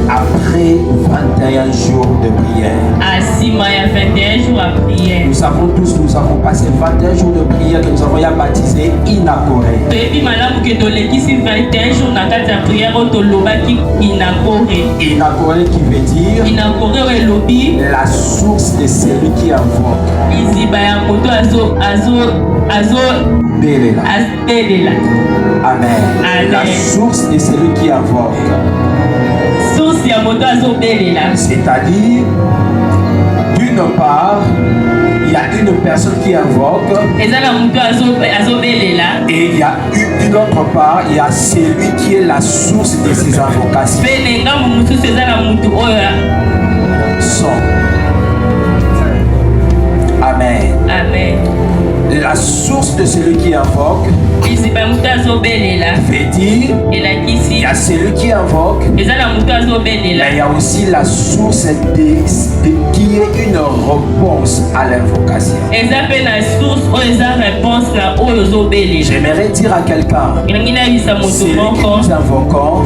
Après 21 jours de prière. Nous savons tous, nous avons passé 21 jours de prière que nous avons baptisé Inakoré. Inakoré qui veut dire la source de celui qui invoque. Amen. La source de celui qui invoque. C'est-à-dire, d'une part, il y a une personne qui invoque, et il y a d'une autre part, il y a celui qui est la source de ses invocations. Amen. Amen. La source de celui qui invoque veut dire il y a celui qui invoque, mais il y a aussi la source qui est une réponse à l'invocation. J'aimerais dire à quelqu'un, celui que nous invoquons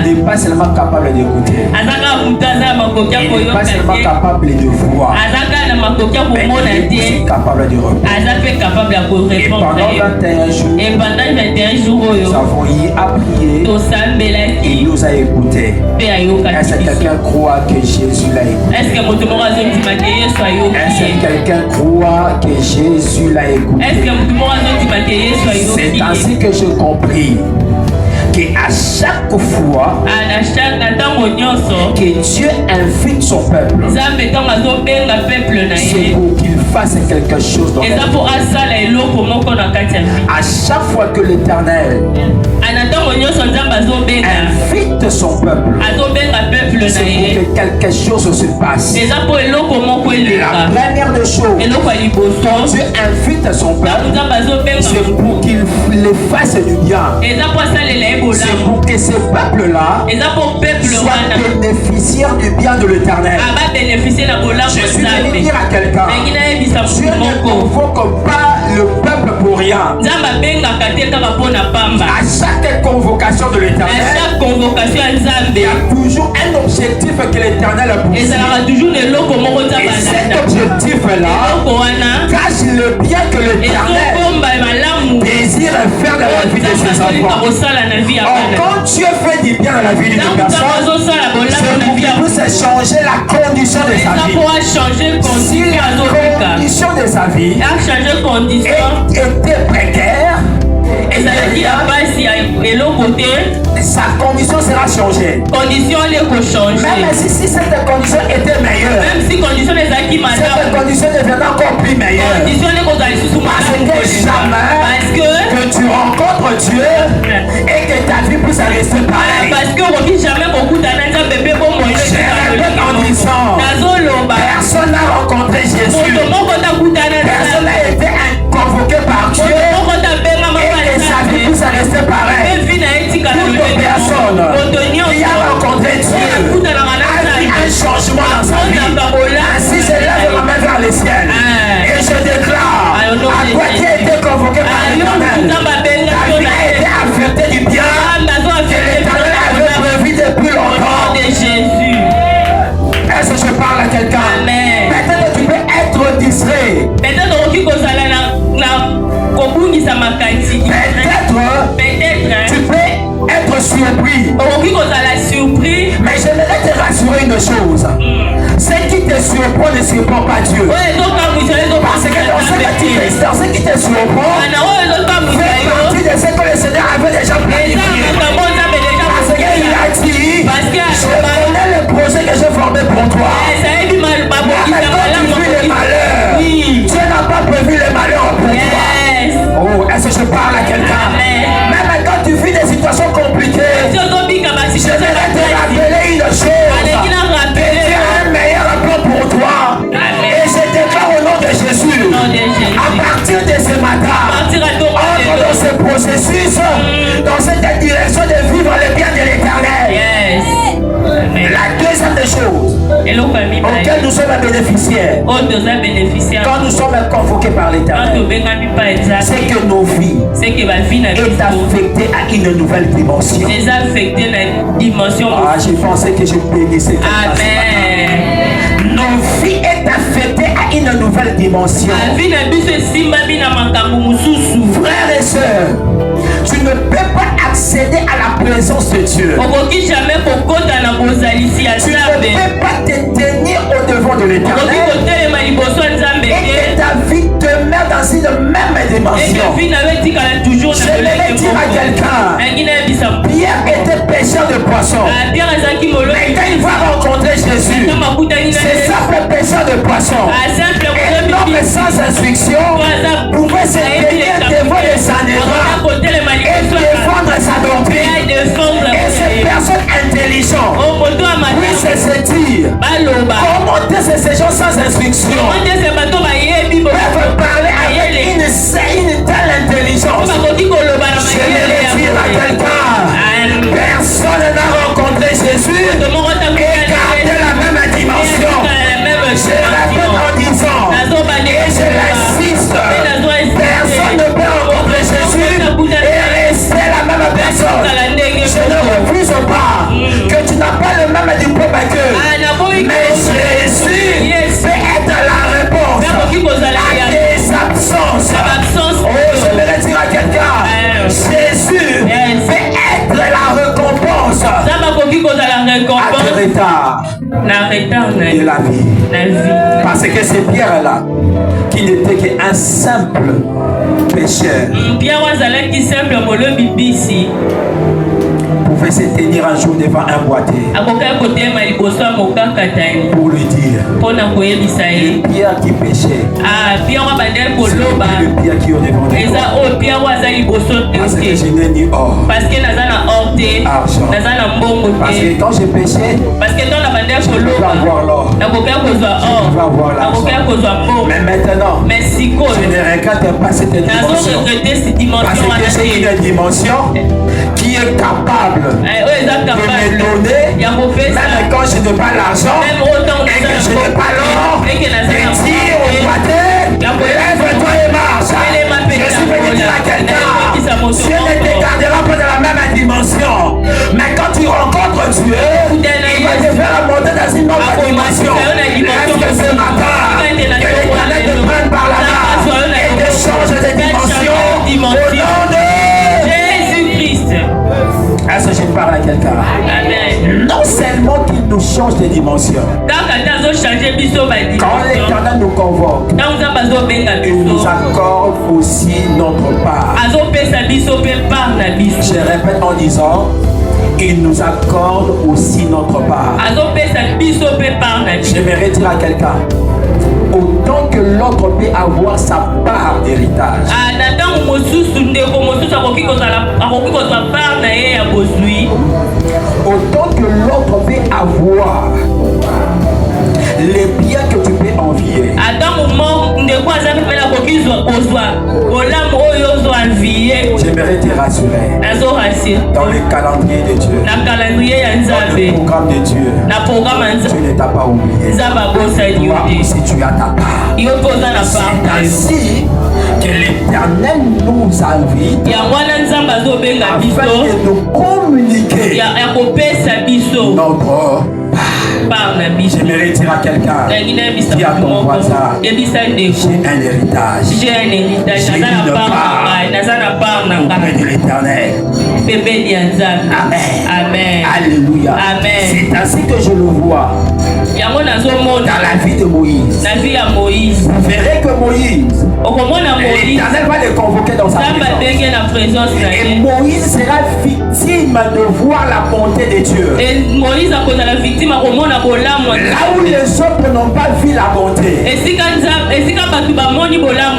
n'est pas seulement capable d'écouter, il n'est pas seulement capable de voir, mais il est aussi capable de répondre. Et pendant 21 jours, nous avons y prié, il nous a écoutés. Est-ce que quelqu'un croit que Jésus l'a écouté? Est-ce que quelqu'un croit que Jésus l'a écouté? C'est ainsi que j'ai compris qu'à chaque fois que Dieu invite son peuple, c'est pour qu'il fasse quelque chose dans la vie. À chaque fois que l'Éternel invite son peuple, c'est pour que quelque chose se passe. La première des choses, quand Dieu invite son peuple, c'est pour qu'il le fasse du bien. C'est pour que ce peuple-là soit bénéficiaire du bien de l'Éternel. Je suis venu dire à quelqu'un, Dieu ne convoque pas le peuple pour rien. À chaque convocation de l'Éternel, il y a toujours un objectif que l'Éternel a pour. Et cet objectif-là cache le bien que l'Éternel désire faire dans la vie de ses enfants. Quand Dieu fait du bien dans la vie d'une personne, c'est pour qu'il puisse changer la condition de sa vie. Si la condition de sa vie était précaire, sa condition sera changée. Même si cette condition était meilleure, cette condition deviendra encore plus meilleure. Parce que jamais que tu rencontres Dieu et que ta vie puisse rester pareille. Je répète en disant, personne n'a rencontré Jésus. Personne n'a été convoqué par Dieu et que sa vie puisse rester pareille. Toute personne qui a rencontré Dieu a vu un changement dans sa vie. Ainsi, je lève ma main vers le ciel et je déclare à toi qui a été convoqué par l'Éternel, ta vie a été affectée du bien que l'Éternel avait prévu depuis longtemps. Est-ce que je parle à quelqu'un? Peut-être tu peux être distrait. Peut-être tu peux être surpris. Mais j'aimerais te rassurer une chose. Ce qui te surprend ne surprend pas Dieu. Parce que dans ce qui te surprend fait partie de ce que le Seigneur avait déjà planifié. Parce qu'il a dit, je connais le projet que j'ai formé pour toi. Même quand tu vis les malheurs, Dieu n'a pas prévu les malheurs pour toi. Oh, est-ce que je parle à quelqu'un? Même quand tu vis des situations compliquées, je vais te rappeler une chose. Dieu a un meilleur plan pour toi. Et je déclare au nom de Jésus, à partir de ce matin, entre dans ce processus, dans cette direction de vivre le bien de l'Éternel. La deuxième des choses, auquel nous sommes bénéficiaires. Quand nous sommes convoqués par l'Éternel, c'est que nos vies est affectée à une nouvelle dimension. Ah, j'ai pensé que je bénissais. Nos vies est affectée à une nouvelle dimension. Frères et sœurs, tu ne peux pas accéder à la présence de Dieu. Tu ne peux pas te tenir au devant de l'Éternel et que ta vie demeure dans une même dimension. Je vais dire à quelqu'un, Pierre était pêcheur de poissons. Mais quand il va rencontrer Jésus, c'est simple pêcheur de poissons. Un homme sans instruction pouvait se tenir devant les Sanhédrins et défendre sa doctrine. Et ces personnes intelligentes puissent se dire, comment ces gens sans instruction peuvent parler avec une telle intelligence? Je vais dire à quelqu'un, personne n'a rencontré Jésus et gardé la même dimension. Je répète en disant, et je l'assiste, personne ne peut rencontrer Jésus et rester la même personne. Je ne refuse pas que tu n'as pas le même diplôme qu'eux, mais Jésus peut être la réponse à tes absences. Oh, je vais dire à quelqu'un, Jésus peut être la récompense à tes retards de la vie. Parce que c'est Pierre-là qui n'était qu'un simple pécheur. Pouvait se tenir un jour devant un boîtier pour lui dire, le Pierre qui péchait, c'est le Pierre qui est au devant de toi. Parce que je n'ai ni or, argent. Parce que quand j'ai péché, je peux avoir l'or, je peux avoir l'argent. Mais maintenant, je ne regrette pas cette dimension. Parce que j'ai une dimension qui est capable de me donner, même quand je n'ai pas l'argent et que je n'ai pas l'or, et dire au boîtier, lève-toi et marche. Je suis venu dire à quelqu'un, Dieu ne te gardera pas dans la même dimension, mais quand tu rencontres Dieu, il va te faire monter dans une autre dimension. Est-ce que ce matin, que l'Éternel te prenne par la main et te change de dimension au nom de Jésus-Christ? Est-ce que je parle à quelqu'un? Non seulement qu'il nous change de dimension. Quand l'Éternel nous convoque, il nous accorde aussi notre part. Je répète en disant, il nous accorde aussi notre part. J'aimerais dire à quelqu'un, autant que l'autre peut avoir sa part d'héritage, autant que l'autre peut avoir les biens que tu peux envier, j'aimerais te rassurer, dans le calendrier de Dieu, dans le programme de Dieu, Dieu ne t'a pas oublié. Toi aussi tu as ta part. C'est ainsi que l'Éternel nous invite afin de nous communiquer notre part. J'aimerais dire à quelqu'un, dis à ton voisin, j'ai un héritage, j'ai une part auprès de l'Éternel. Amen. Alléluia. C'est ainsi que je le vois dans la vie de Moïse. Vous verrez que Moïse, l'Éternel va le convoquer dans sa présence. Et Moïse sera victime de voir la bonté de Dieu. Là où les autres n'ont pas vu la bonté,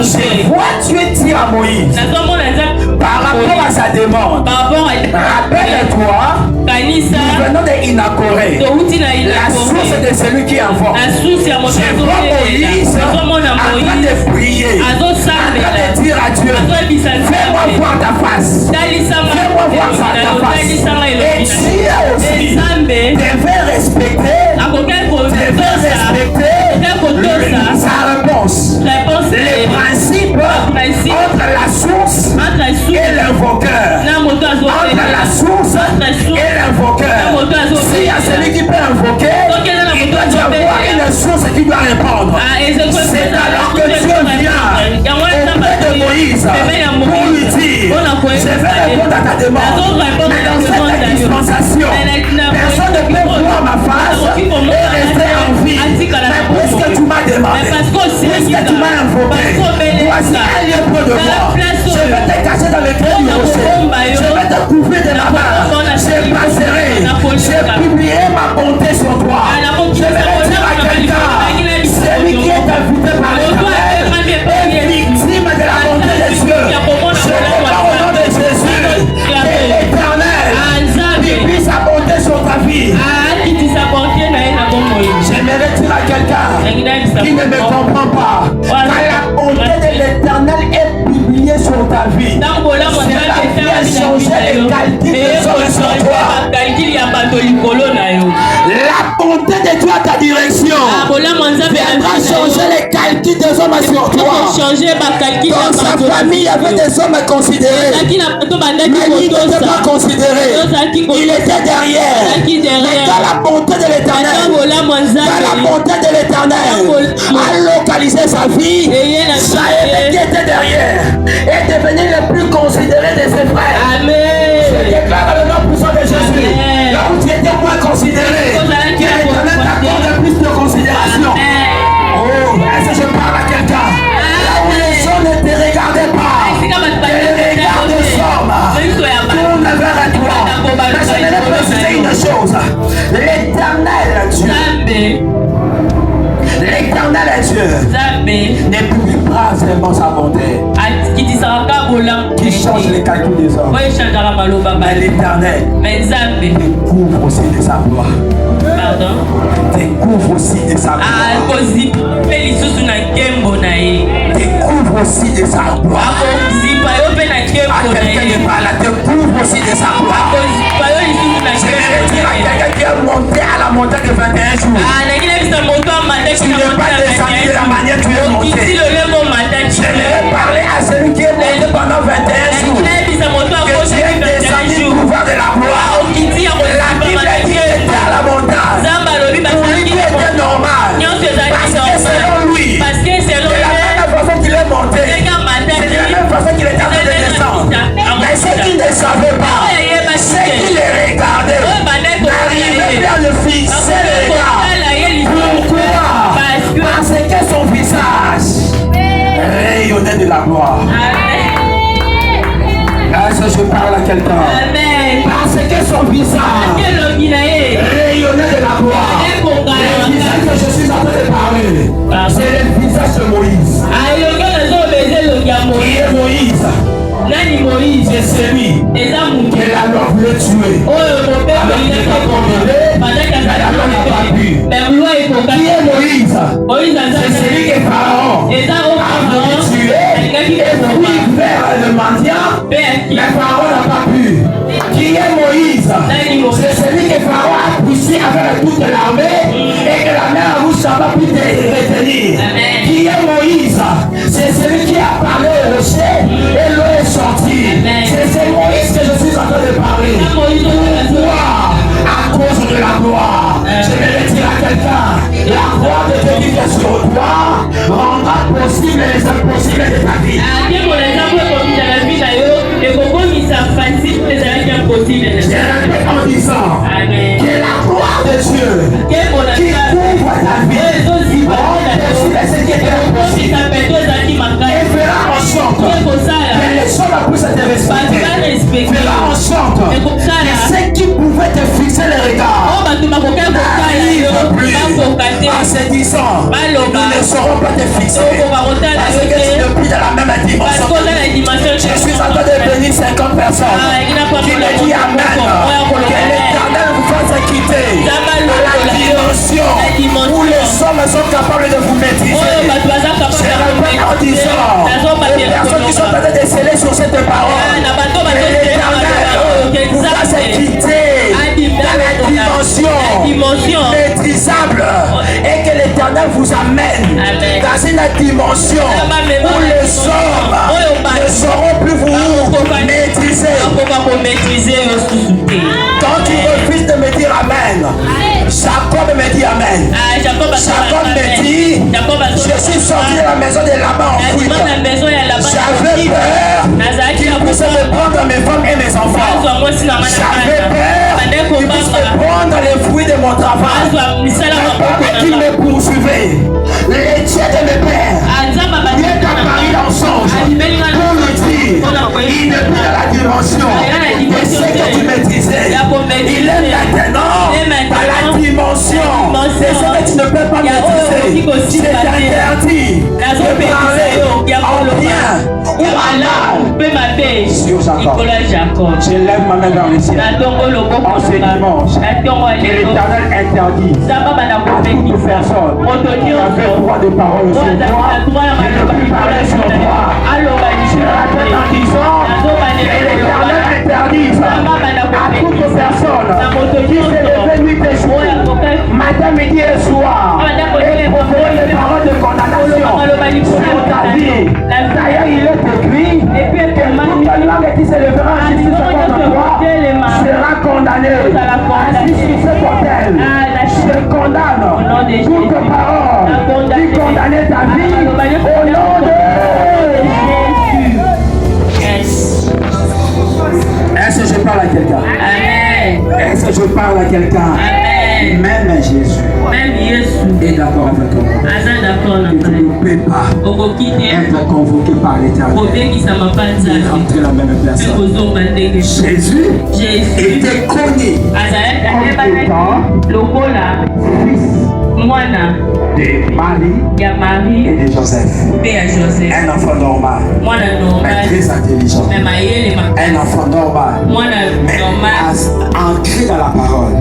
je vois Dieu dire à Moïse, par rapport à sa demande, rappelle-toi, nous venons d'Inacoré, la source de celui qui invoque. Je vois Moïse en train de prier, en train de dire dire à Dieu, fais-moi voir ta face. Fais-moi voir ta face. Et Dieu aussi devait respecter sa réponse. Les principes entre la source et l'invoqueur. Entre la source et l'invoqueur. S'il y a celui qui peut invoquer, il doit y avoir une source qui doit répondre. C'est alors que Dieu vient auprès de Moïse pour lui dire, je vais répondre à ta demande. Mais dans cette dispensation, personne ne peut voir ma face et rester en vie. Mais puisque tu m'as demandé, puisque tu m'as invoqué, voici un lieu près de moi. Je vais te cacher dans le creux du rocher. Je vais te couvrir de la main. Je passerai. Je publierai ma bonté sur toi. Je vais dire à quelqu'un, celui qui est invité par l'Éternel est victime de la bonté de Dieu. Je déclare au nom de Jésus que l'Éternel publie sa bonté sur ta vie. J'aimerais dire à quelqu'un qui ne me comprend pas, quand la bonté de l'Éternel est publiée sur ta vie, c'est la vie a changé les calculs de son sur toi. La bonté de Dieu à ta direction viendra changer les calculs des hommes sur toi. Dans sa famille, il y avait des hommes considérés, mais il n'était pas considéré. Il était derrière. Mais quand la bonté de l'Éternel, la bonté de l'Éternel a localisé sa vie, Saïd qui était derrière est devenu le plus considéré de ses frères. Amen. Je déclare le nom puissant de Jésus. Là où tu étais moins considéré, que l'Éternel t'accorde plus de considération. Oh, est-ce que je parle à quelqu'un? Là où les gens ne te regardaient pas, que les regards de somme tournent vers toi. Mais je vais préciser une chose. L'Éternel Dieu, l'Éternel Dieu ne publie pas seulement sa bonté qui change les calculs des hommes, mais l'Éternel te couvre aussi de sa gloire. Te couvre aussi de sa gloire. Te couvre aussi de sa gloire. À quelqu'un de par là, te couvre aussi de sa gloire. Je vais dire à quelqu'un qui est monté à la montagne de 21 jours. Tu ne peux pas descendre de la manière dont tu es monté. Je vais parler à celui qui est monté pendant 21 jours. Que tu es descendu du pouvoir de la gloire. La Bible dit qu'il était à la montagne. Pour lui, il était normal. Parce que selon lui, c'est la même façon qu'il est monté. C'est la même façon qu'il est en train de descendre. Mais ceux qui ne savaient pas, ceux qui les regardaient, n'arrivaient pas à le fixer les regards. Pourquoi? Parce que son visage rayonnait de la gloire. Est-ce que je parle à quelqu'un? Parce que son visage rayonnait de la gloire. Le visage que je suis en train de parler, c'est le visage de Moïse. Qui est Moïse? C'est celui que la loi voulait tuer. Alors qu'il n'est pas condamné, mais la loi n'a pas pu. Qui est Moïse? C'est celui que Pharaon a voulu tuer et puis faire le mendiant, mais Pharaon n'a pas pu. Qui est Moïse? C'est celui que Pharaon a poussé avec toute l'armée et que la mer rouge n'a pas pu retenir. Qui est Moïse? C'est celui qui a parlé au rocher et l'eau est sortie. C'est Moïse que je suis en train de parler. Pourquoi? À cause de la gloire. Je vais le dire à quelqu'un. La gloire de Dieu qui vient sur toi rendra possible les impossibles de ta vie. Je répète en disant que la gloire de Dieu qui couvre ta vie rend possible ce qui est impossible et fera en sorte que les choses puissent te respecter. Fera en sorte que ceux qui pouvaient te fixer les regards n'arrivent plus en se disant nous ne saurons pas te fixer parce que tu ne plus dans la même dimension. Je suis en train de bénir 50 personnes qui me disent Amen. Que l'Éternel vous fasse quitter la dimension où les hommes personnes sont capables de vous maîtriser. C'est en disant les personnes qui sont en train de sceller sur cette parole. L'Éternel vous fasse quitter dans la dimension maîtrisable et que l'Éternel vous amène dans une dimension où les hommes ne sauront plus vous maîtriser. Quand tu refuses de me dire Amen, Jacob me dit Amen. Jacob me dit, je suis sorti de la maison de Laban en fuite. J'avais peur qu'il puisse me prendre mes femmes et mes enfants. J'avais peur qu'il puisse me prendre les fruits de mon travail. Pendant qu'il me poursuivait, les dieux de mes pères viennent apparu dans songe pour me dire, il n'est plus dans la dimension de ce que tu maîtrisais. Il est maintenant dans la dimension de ce que tu ne peux pas maîtriser. C'est interdit de parler en bien ou en mal sur Jacob. Je lève ma main dans le ciel en ce dimanche. Que l'Éternel interdit toute personne qui avait droit de parole sur toi, je ne peux parler sur toi. Je rappelle en disant que l'Éternel interdit à toute personne qui s'est levée nuit et jour, matin, midi et soir, et proférer les paroles de condamnation sur ta vie. D'ailleurs, il est écrit que toute langue qui se lèvera en justice contre toi sera condamnée. Ainsi sur cet autel, je condamne toute parole qui condamnait ta vie au nom de Jésus. Est-ce que je parle à quelqu'un? Est-ce que je parle à quelqu'un? Même Jésus est d'accord avec moi. Tu ne peux pas être convoqué par l'Éternel et rentrer la même personne. Jésus était connu comme étant fils de Marie et de Joseph. Un enfant normal, mais très intelligent. Un enfant normal, mais ancré dans la parole.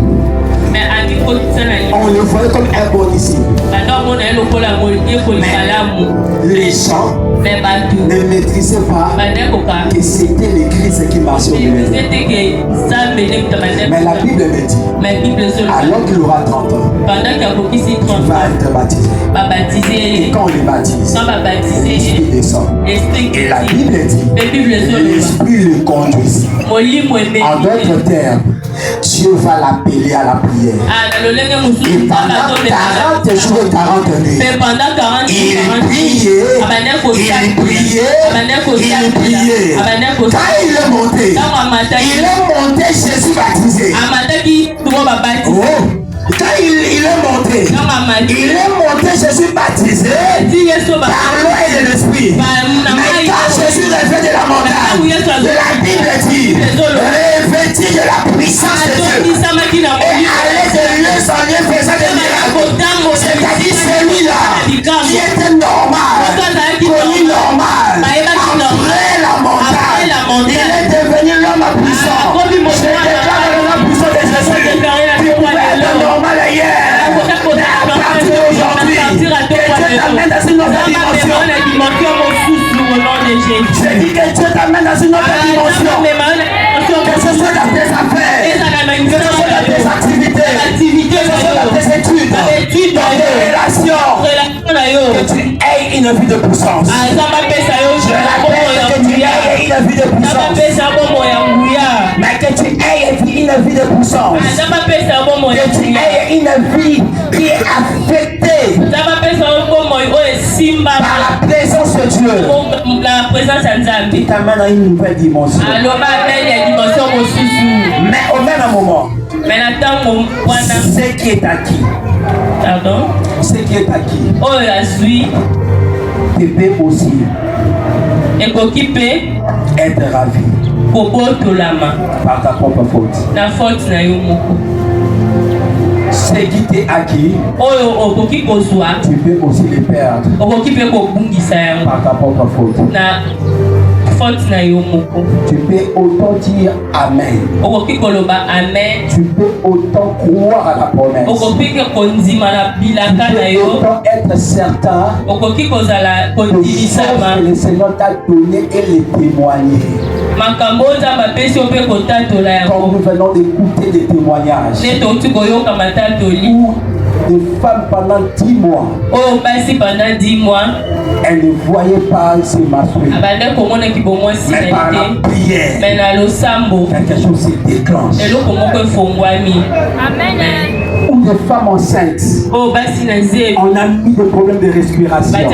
On le voyait comme un bon disciple. Mais les gens ne maîtrisaient pas que c'était l'Église qui marchait au milieu. Mais la Bible me dit, alors qu'il aura 30 ans, il va être baptisé. Et quand on le baptise, l'Esprit descend. Et la Bible dit, l'Esprit le conduit. En d'autres termes, Dieu va l'appeler à la prière. Et pendant 40 jours et 40 nuits, il priait. Quand il est monté, Jésus baptisé. Quand il est monté, Jésus baptisé par l'eau et de l'Esprit. Mais quand Jésus revient de la montagne, la Bible dit, revêtu de la puissance de Dieu et allez de lieu en lieu faisant des miracles. C'est-à-dire celui-là qui était normal, connu normal, après la montagne, il est devenu l'homme puissant. Je déclare l'homme puissant de Jésus. Tu pouvais être normal hier, mais à partir d'aujourd'hui, que Dieu t'amène dans une autre dimension. Je dis que Dieu t'amène dans une autre dimension. Que ce soit dans tes affaires, que ce soit dans tes activités, que ce soit dans tes études, dans tes relations, que tu aies une vie de puissance. Je rappelle que tu aies une vie de puissance. Mais que tu aies une vie de puissance. Que tu aies une vie qui est affectée par la présence de Dieu. Qui t'amène à une nouvelle dimension. Mais au même moment, ce qui est acquis, ce qui est acquis, tu peux aussi être ravi par ta propre faute. Ce qui t'est acquis, tu peux aussi les perdre par ta propre faute. Tu peux autant dire Amen. Tu peux autant croire à la promesse. Tu peux autant être certain que le Seigneur t'a donné et les témoigner. Quand nous venons d'écouter des témoignages où des femmes pendant 10 mois, elles ne voyaient pas se masquer. Mais par la prière, quelque chose se déclenche. Amen. Ou des femmes enceintes, on a mis des problèmes de respiration. Mais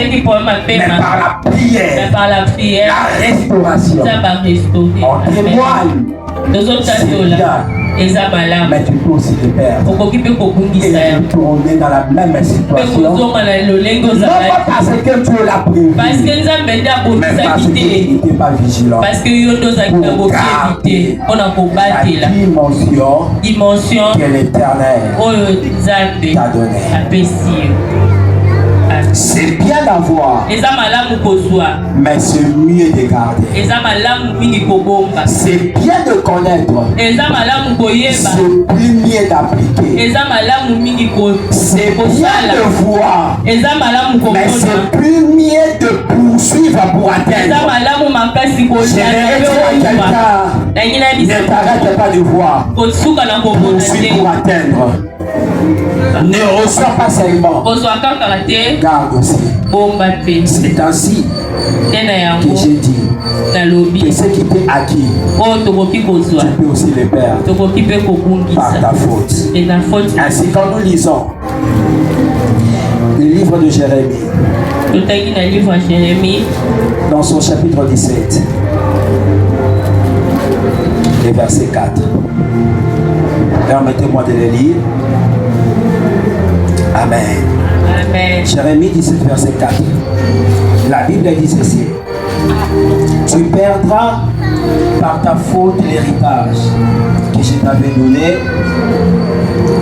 par la prière, la restauration, on témoigne. Mais tu peux aussi te perdre et retourner dans la même situation. Non pas parce que Dieu l'a prévu, mais parce qu'il n'était pas vigilant pour garder la dimension que l'Éternel t'a donnée. C'est bien d'avoir, mais c'est mieux de garder. C'est bien de connaître, c'est plus mieux d'appliquer. C'est bien de voir, mais c'est plus mieux de poursuivre pour atteindre. J'aimerais dire à quelqu'un, ne t'arrête pas de voir, poursuivre pour atteindre. Ne reçois pas seulement, garde aussi. C'est ainsi que j'ai dit que ce qui t'est acquis, tu peux aussi le perdre par ta faute. Ainsi, quand nous lisons le livre de Jérémie, dans son chapitre 17, le verset 4, permettez-moi de le lire. Amen. Amen. Jérémie 17, verset 4. La Bible dit ceci. Tu perdras par ta faute l'héritage que je t'avais donné.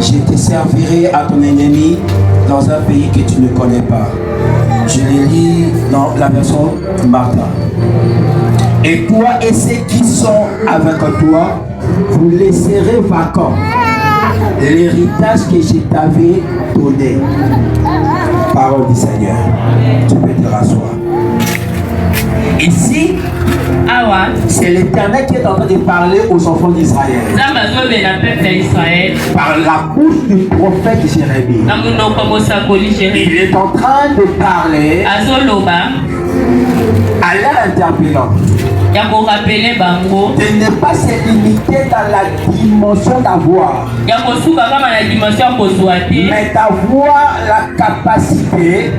Je te servirai à ton ennemi dans un pays que tu ne connais pas. Je le lis dans la version Martha. Et toi et ceux qui sont avec toi, vous laisserez vacant l'héritage que je t'avais donné. Parole du Seigneur. Tu peux te rasseoir. Ici, c'est l'Éternel qui est en train de parler aux enfants d'Israël. Par la bouche du prophète Jérémie. Il est en train de parler à leur interpellant. De ne pas se limiter dans la dimension d'avoir, mais d'avoir la capacité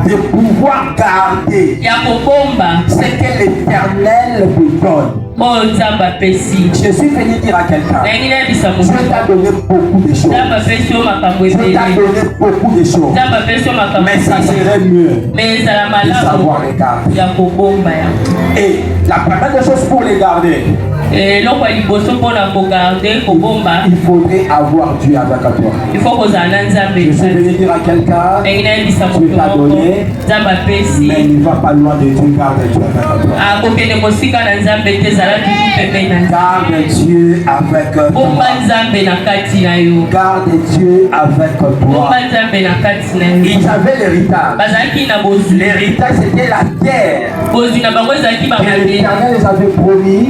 de pouvoir garder ce que l'Éternel vous donne. Je suis venu dire à quelqu'un, Dieu t'a donné beaucoup de choses. Dieu t'a donné beaucoup de choses. Mais ça serait mieux de savoir les garder. Et la première des choses pour les garder, il faudrait avoir Dieu avec toi. Je suis venu dire à quelqu'un, Dieu t'a donné, mais il ne va pas loin de Dieu, garde Dieu avec toi. Garde Dieu avec toi. Garde Dieu avec toi. Ils avaient l'héritage. L'héritage c'était la terre. Et l'Éternel les avait promis. Et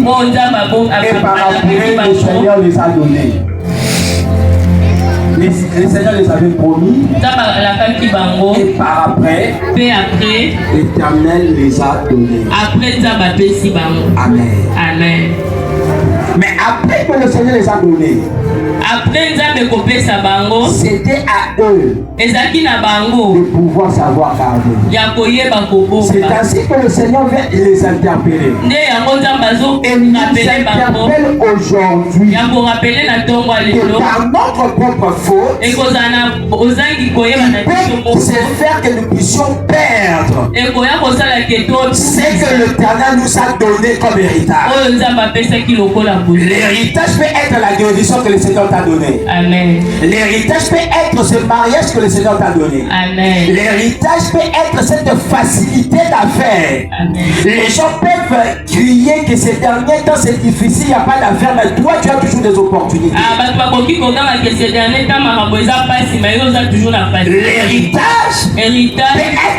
par après, le Seigneur les a donnés. Le Seigneur les avait promis. Et par après, l'Éternel les a donnés. Amen. Amen. Mais après que le Seigneur les a donnés, c'était à eux de pouvoir savoir garder. C'est ainsi que le Seigneur vient les interpeller. Et nous interpelle aujourd'hui que par notre propre faute, il peut se faire que nous puissions perdre ce que l'Éternel nous a donné comme héritage. L'héritage peut être la guérison que le Seigneur Seigneur t'a donné. Amen. L'héritage peut être ce mariage que le Seigneur t'a donné. Amen. L'héritage peut être cette facilité d'affaires. Les gens peuvent crier que ces derniers temps c'est difficile, il n'y a pas d'affaires, mais toi tu as toujours des opportunités. L'héritage peut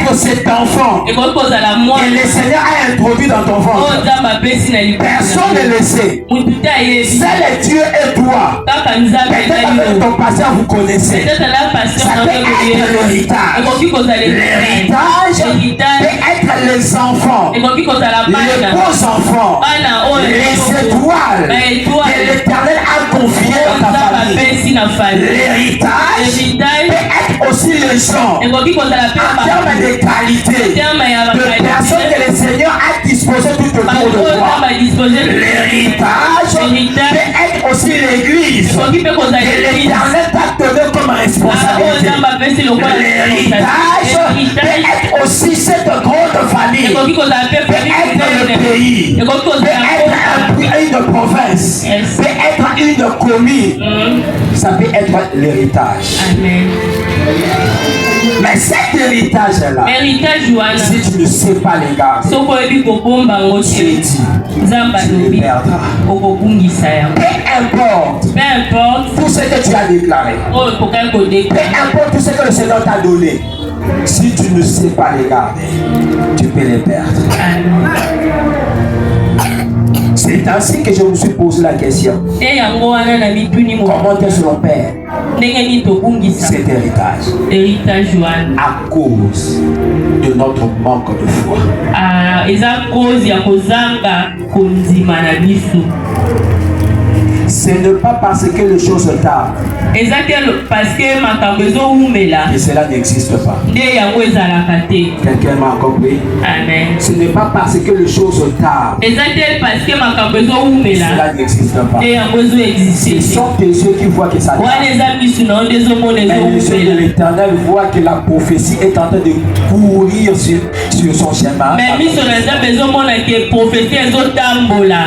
être cet enfant que le Seigneur a introduit dans ton ventre. Personne ne le sait. C'est Dieu et toi. Peut-être avec ton passé vous connaissez. Ça peut être l'héritage. L'héritage peut être les enfants, les beaux enfants, les étoiles que l'Éternel a confiées dans ta famille. L'héritage peut être aussi les gens en termes de qualité, de personnes que le Seigneur a disposées tout autour de toi. L'héritage peut être aussi l'église que l'Éternel t'a donné comme responsabilité. L'héritage peut être aussi cette grande famille, peut être le pays, peut être une province, peut être une commune. Ça peut être l'héritage. Mais cet héritage-là, si tu ne sais pas les garder, tu le dis, tu le perdras. Peu importe tout ce que tu as déclaré, peu importe tout ce que le Seigneur t'a donné, si tu ne sais pas les garder, tu peux les perdre. C'est ainsi que je me suis posé la question. Comment est-ce qu'on perd cet héritage? À cause de notre manque de foi. Ce n'est pas parce que les choses tardent que cela n'existe pas. Quelqu'un m'a compris? Amen. Ce n'est pas parce que les choses tardent que cela n'existe pas. Ce sont tes yeux qui voient que ça tarde. Mais les yeux de l'Éternel voient que la prophétie est en train de courir sur son chemin.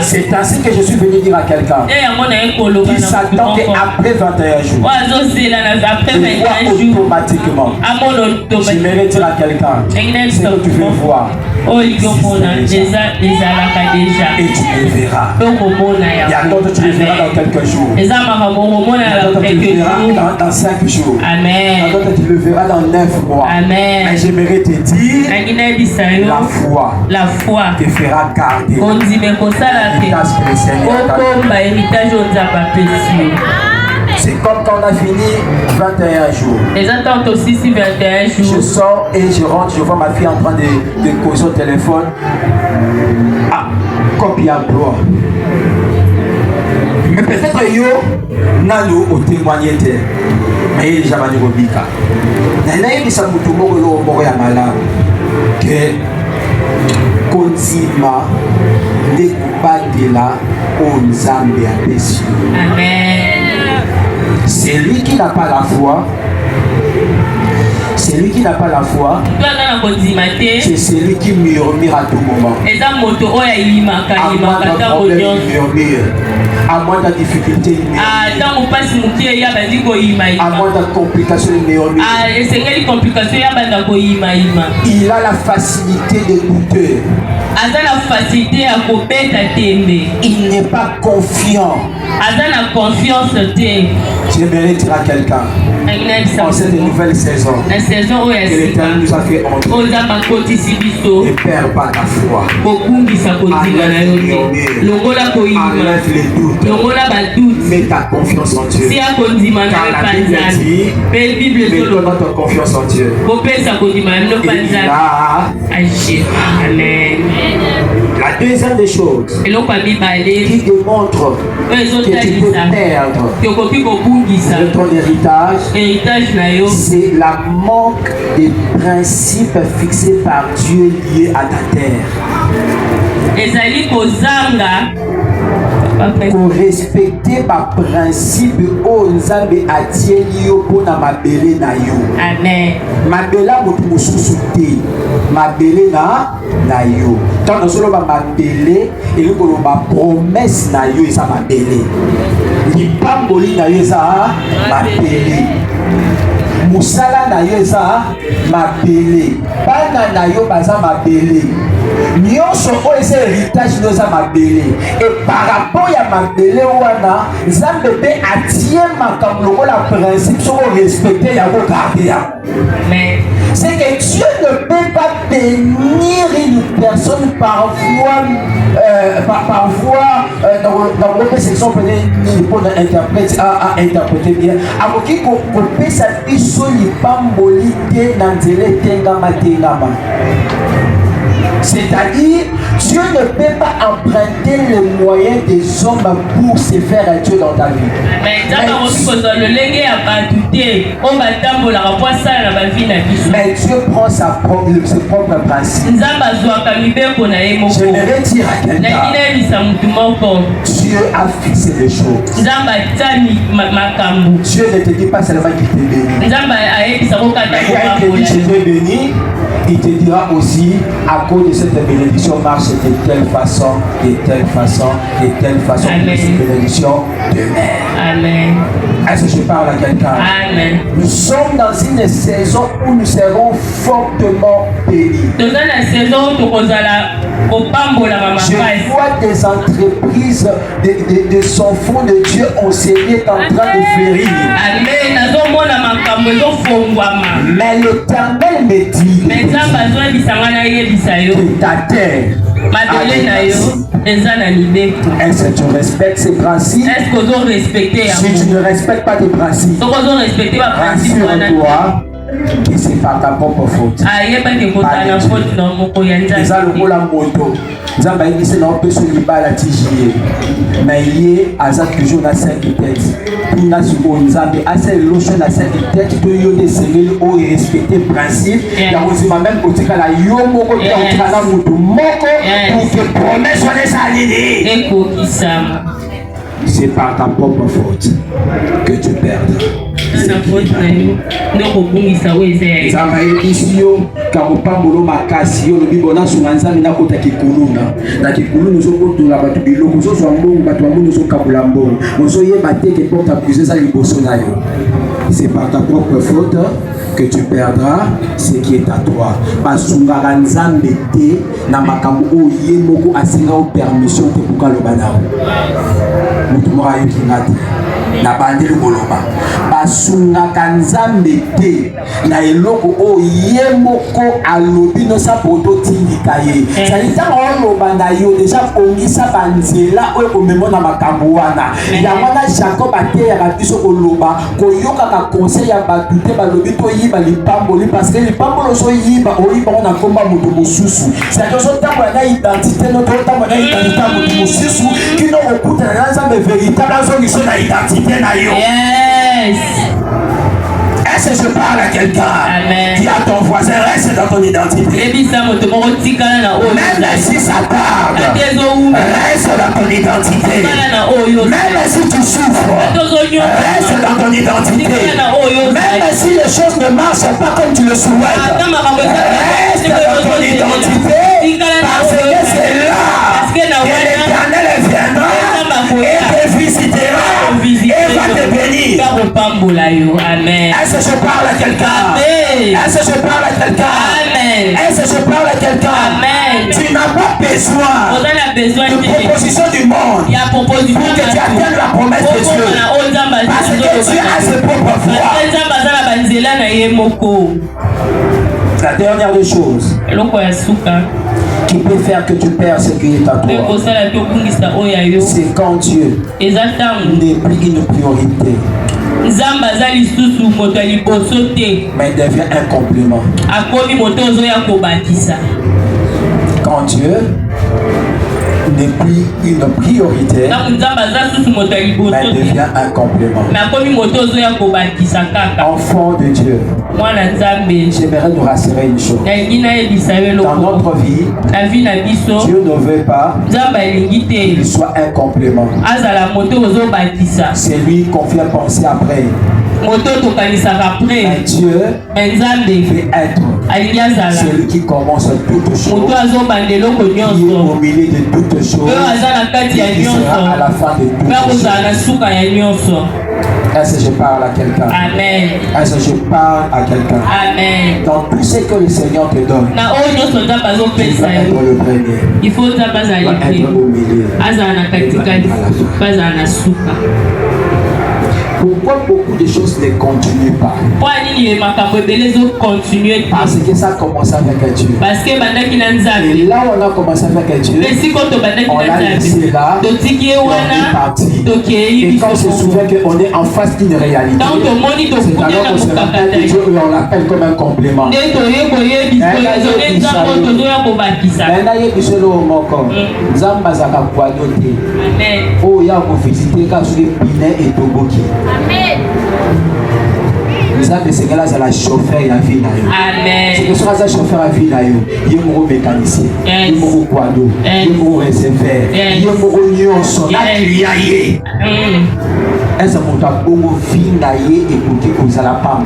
C'est ainsi que je suis venu dire à quelqu'un qui s'attend qu'après 21 jours, automatiquement, j'aimerais dire à quelqu'un ce que tu veux voir, et tu le verras. Il y a d'autres, tu le verras dans quelques jours. Il y a d'autres, tu le verras dans 5 jours. Il y a d'autres, tu le verras dans 9 mois. Mais j'aimerais te dire, la foi te fera garder l'héritage que le Seigneur t'a donné. C'est comme quand on a fini 21 jours. Je sors et je rentre, je vois ma fille en train de causer au téléphone. Ah, copie emploi. Mais peut-être yo nalo au témoigner mais il est jamais de Robika. Nanaï bisa mutumo lo moko ya malamu que konzima de kubatela onzambe apesi. Amen. C'est lui qui n'a pas la foi. Celui qui n'a pas la foi, c'est celui qui murmure à tout moment. À moins d'un problème, il murmure. À moins de difficulté, il murmure. À moins de complications, il murmure. Il a la facilité de douter. Il n'est pas confiant. J'aimerais dire à quelqu'un en cette nouvelle saison que l'Éternel nous a fait entrer. Ne perds pas ta foi. Enlève les doutes. Mets ta confiance en Dieu. Car la Bible dit, mettons notre confiance en Dieu. Et il a agi. Amen. La deuxième des choses qui démontre que tu peux perdre de ton héritage, c'est la manque des principes fixés par Dieu liés à ta terre. Pour respecter ma principe au nzambe atieli yo pona mabele na yo. Amen. Mabela motu mususu te. Mabele na yo. Quand nous sommes ma belé, et nous avons ma promesse na yo esa ma belé. Lipamboli na yo esa ma belé. Musala na yo esa ma belé. Bana na yo baza ma belé. Nyonso oyo eza héritage no eza mabele. Et par rapport ya mabele wana, Nzambe mpe atie makambo lokola principe soko respecter yango garder yango. Mais c'est que Dieu ne peut pas bénir une personne parfois dans notre section peut-être pour interpréter bien. Amoki kope sa biso lipamboli te na nzela etengama tengama. C'est-à-dire, Dieu ne peut pas emprunter les moyens des hommes pour se faire un Dieu dans ta vie. Mais Dieu prend ses propres principes. J'aimerais dire à quelqu'un, Dieu a fixé les choses. Dieu ne te dit pas seulement qu'il te bénit. Mais quand il te dit je te bénis, il te dira aussi à cause de cette bénédiction marche de telle façon, de telle façon, de telle façon. Que cette bénédiction demeure. Amen. Est-ce que je parle à quelqu'un? Amen. Nous sommes dans une saison où nous serons fortement bénis. Je vois des entreprises de enfants de Dieu enseignés en train de fleurir. Mais l'Éternel me dit que ta terre, est-ce que tu respectes ces principes? Si tu ne respectes pas tes principes, rassure-toi que c'est par ta propre faute. Nzamba yebisi na opeso libala tijie na ye aza toujours na 5 têtes tuna siko nzambe asa lotion na 5 têtes to yo desengeli o respecter principe ya kozima même kotika la yo moko to kala mutu moko pour que promesse soit salini ekokisama. C'est par ta propre faute que tu perds. Nzamba yebisi yo kamopambolo makasi yo lobi bona sunga nzambe na kota kikuluna na kikuluna so kotula batu biloko so so mbongo batu mbongo so kabula mbongo so yeba te que porte accuser ça liboso na yo. C'est par ta propre faute que tu perdras ce qui est à toi. Basunga nzambe te na makambo o ye moko asinga o permission te pour kaloba na mutu mora yo kingati na bandeli koloba basunga nzambe te na eloko o ye moko alobi no sa poto tindika ye salita oloba na yo déjà ongisa banzela oyo komemona makambo wana ya mwana Jacob ateya biso koloba koyoka ka conseil ya batu te balobi to yiba lipamboli parce que lipambolo so yiba oyiba na komba mutu mosusu c'est que so tambo na identité no to tambo na identité mutu mosusu kino okuta na nzambe véritable so ni so na identité na yo. Yes. Est-ce que je parle à quelqu'un? Dis à ton voisin, reste dans ton identité. Même si ça tarde, reste dans ton identité. Même si tu souffres, reste dans ton identité. Même si les choses ne marchent pas comme tu le souhaites, reste dans ton identité. Parce que c'est là que l'Éternel viendra et te visitera et va te bénir. Amen. Est-ce que je parle à quelqu'un? Est-ce que je parle à quelqu'un? Est-ce que je parle à quelqu'un? Tu n'as pas besoin de proposition du monde pour que tu atteignes la promesse de Dieu. Parce que Dieu a ses propres voies. La dernière des choses qui peut faire que tu perds ce qui est à toi, c'est quand Dieu n'est plus une priorité, mais devient un complément. Quand Dieu n'est plus une priorité, mais devient un complément. Enfant de Dieu, j'aimerais nous rassurer une chose. Dans notre vie, Dieu ne veut pas qu'il soit un complément. C'est lui qu'on vient penser après. Mais Dieu veut être celui qui commence toutes choses, qui est au milieu de toutes choses, qui sera à la fin de toutes choses. Est-ce que je parle à quelqu'un? Amen. Est-ce que je parle à quelqu'un? Amen. Dans tout ce que le Seigneur te donne, tu dois être le premier. Il faut être au milieu. Pourquoi beaucoup de choses ne continuent pas? Parce que ça a commencé avec Dieu. Et là où on a commencé avec Dieu, on l'a laissé là, on est parti. Et quand on se souvient qu'on est en face d'une réalité, c'est alors qu'on se rappelle de Dieu et on l'appelle comme un complément. Amen. C'est que là, c'est la chauffeur et la vie. Amen. C'est que ce soit chauffeur à vie. Il y a un mécanicien, il y a un quadro, il y a un réservoir, il y a un nyonso, il y a un criaillé. Est-ce que tu as beaucoup de vie et pour que vous allez pas?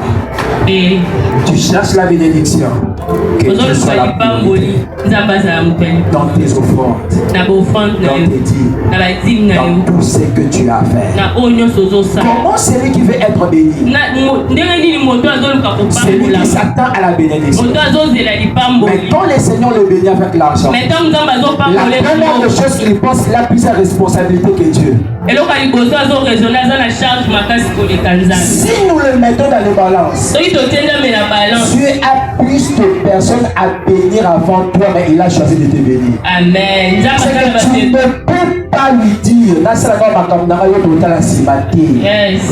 Tu cherches la bénédiction. Que Dieu soit la priorité dans tes offrandes, dans tes dîmes, dans tout ce que tu as fait. Comment celui qui veut être béni, celui qui s'attend à la bénédiction, mais quand le Seigneur le bénit avec l'argent, la première des choses qu'il pense, il a plus de responsabilité que Dieu. Si nous le mettons dans les balances, Dieu a plus de personnes à bénir avant toi, mais il a choisi de te bénir. Amen. C'est que tu ne peux pas lui dire,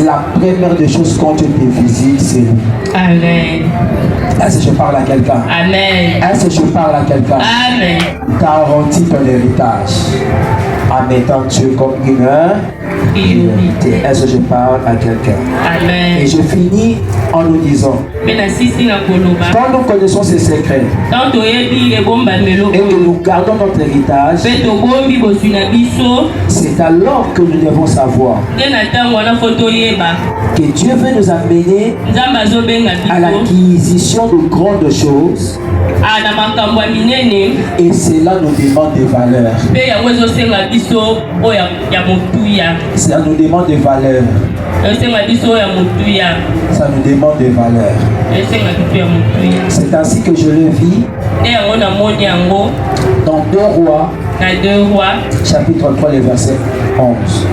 la première des choses quand tu te visites, c'est lui. Amen. Est-ce que je parle à quelqu'un? Amen. Est-ce que je parle à quelqu'un? Amen. Garantis ton héritage en mettant Dieu comme une priorité. Est-ce que je parle à quelqu'un? Amen. Et je finis en nous disant, quand nous connaissons ces secrets et que nous gardons notre héritage, c'est alors que nous devons savoir que Dieu veut nous amener à l'acquisition de grandes choses. Et cela nous demande des valeurs. Ça nous demande des valeurs. Ça nous demande des valeurs. C'est ainsi que je le vis dans 2 Rois, chapitre 3, le verset 11.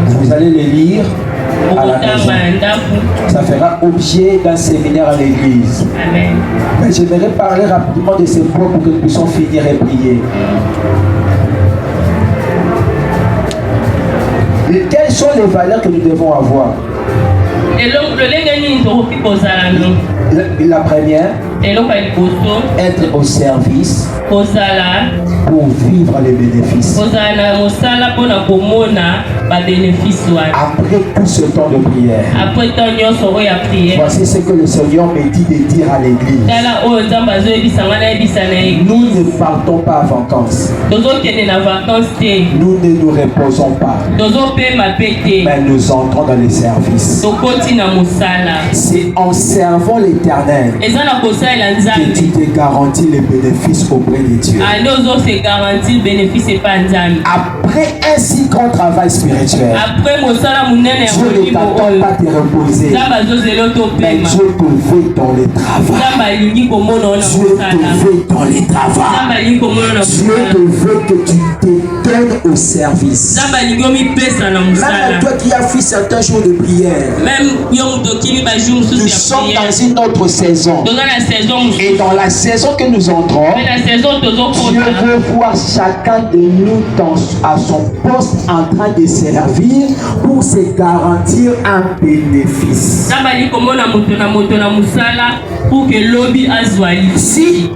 Vous allez les lire à la maison. Ça fera objet d'un séminaire à l'église. Mais j'aimerais parler rapidement de ces points pour que nous puissions finir et prier. Quelles sont les valeurs que nous devons avoir? La première, être au service pour vivre les bénéfices. Après tout ce temps de prière, voici ce que le Seigneur me dit de dire à l'église. Nous ne partons pas en vacances. Nous ne nous reposons pas. Mais nous entrons dans les services. C'est en servant l'Éternel que tu te garantis les bénéfices auprès de Dieu. Après un si grand travail spirituel, Dieu ne t'attend pas de te reposer, mais Dieu te veut dans les travaux. Dieu te veut dans les travaux. Dieu te veut que tu te donnes au service. Même toi qui as fait certains jours de prière, nous sommes dans une autre saison. Et dans la saison que nous entrons, Dieu veut voir chacun de nous à son poste en train de servir pour se garantir un bénéfice. Si